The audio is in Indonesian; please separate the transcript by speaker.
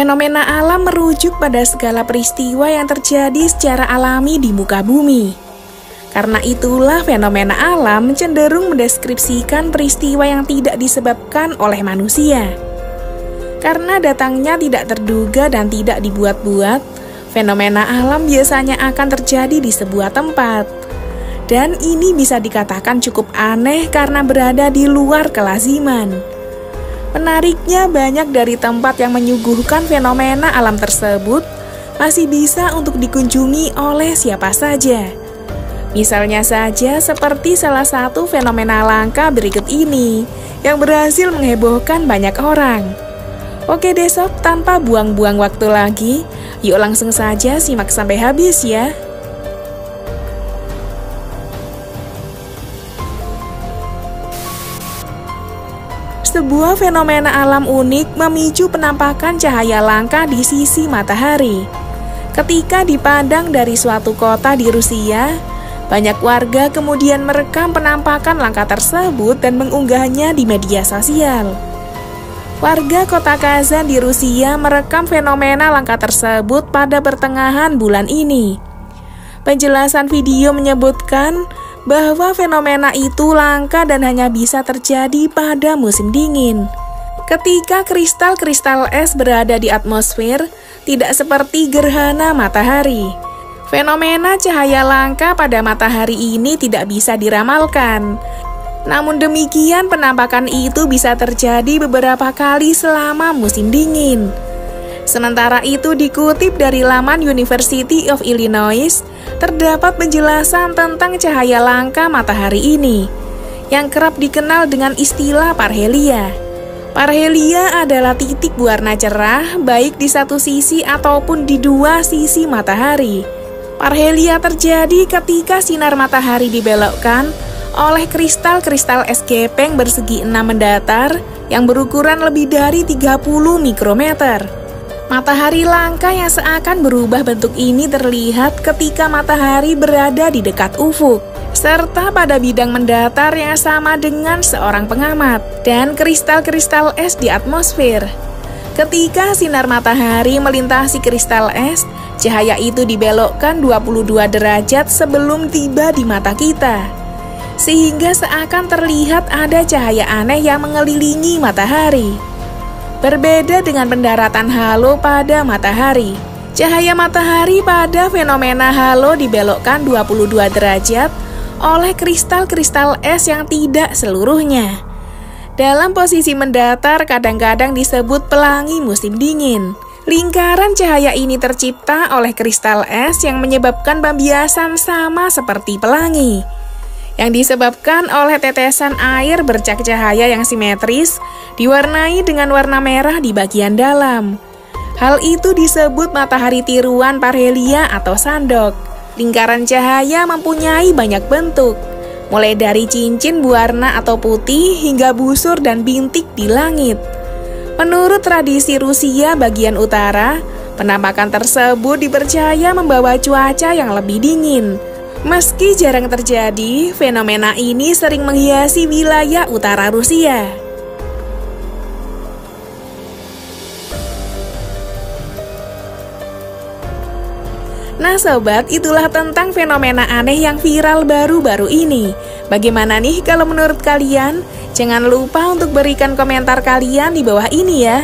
Speaker 1: Fenomena alam merujuk pada segala peristiwa yang terjadi secara alami di muka bumi. Karena itulah fenomena alam cenderung mendeskripsikan peristiwa yang tidak disebabkan oleh manusia. Karena datangnya tidak terduga dan tidak dibuat-buat, fenomena alam biasanya akan terjadi di sebuah tempat. Dan ini bisa dikatakan cukup aneh karena berada di luar kelaziman. Menariknya, banyak dari tempat yang menyuguhkan fenomena alam tersebut masih bisa untuk dikunjungi oleh siapa saja. Misalnya saja seperti salah satu fenomena langka berikut ini yang berhasil menghebohkan banyak orang. Oke deh sob, tanpa buang-buang waktu lagi, yuk langsung saja simak sampai habis ya. Sebuah fenomena alam unik memicu penampakan cahaya langka di sisi matahari. Ketika dipandang dari suatu kota di Rusia, banyak warga kemudian merekam penampakan langka tersebut dan mengunggahnya di media sosial. Warga kota Kazan di Rusia merekam fenomena langka tersebut pada pertengahan bulan ini. Penjelasan video menyebutkan bahwa fenomena itu langka dan hanya bisa terjadi pada musim dingin. Ketika kristal-kristal es berada di atmosfer, tidak seperti gerhana matahari. Fenomena cahaya langka pada matahari ini tidak bisa diramalkan. Namun demikian, penampakan itu bisa terjadi beberapa kali selama musim dingin. Sementara itu, dikutip dari laman University of Illinois, terdapat penjelasan tentang cahaya langka matahari ini, yang kerap dikenal dengan istilah parhelia. Parhelia adalah titik berwarna cerah, baik di satu sisi ataupun di dua sisi matahari. Parhelia terjadi ketika sinar matahari dibelokkan oleh kristal-kristal es gepeng bersegi 6 mendatar yang berukuran lebih dari 30 mikrometer. Matahari langka yang seakan berubah bentuk ini terlihat ketika matahari berada di dekat ufuk, serta pada bidang mendatar yang sama dengan seorang pengamat, dan kristal-kristal es di atmosfer. Ketika sinar matahari melintasi kristal es, cahaya itu dibelokkan 22 derajat sebelum tiba di mata kita, sehingga seakan terlihat ada cahaya aneh yang mengelilingi matahari. Berbeda dengan pendaratan halo pada matahari. Cahaya matahari pada fenomena halo dibelokkan 22 derajat oleh kristal-kristal es yang tidak seluruhnya. Dalam posisi mendatar kadang-kadang disebut pelangi musim dingin. Lingkaran cahaya ini tercipta oleh kristal es yang menyebabkan pembiasan sama seperti pelangi, yang disebabkan oleh tetesan air bercak cahaya yang simetris diwarnai dengan warna merah di bagian dalam. Hal itu disebut matahari tiruan parhelia atau sandok. Lingkaran cahaya mempunyai banyak bentuk, mulai dari cincin berwarna atau putih hingga busur dan bintik di langit. Menurut tradisi Rusia bagian utara, penampakan tersebut dipercaya membawa cuaca yang lebih dingin. Meski jarang terjadi, fenomena ini sering menghiasi wilayah utara Rusia. Nah sobat, itulah tentang fenomena aneh yang viral baru-baru ini. Bagaimana nih kalau menurut kalian? Jangan lupa untuk berikan komentar kalian di bawah ini ya.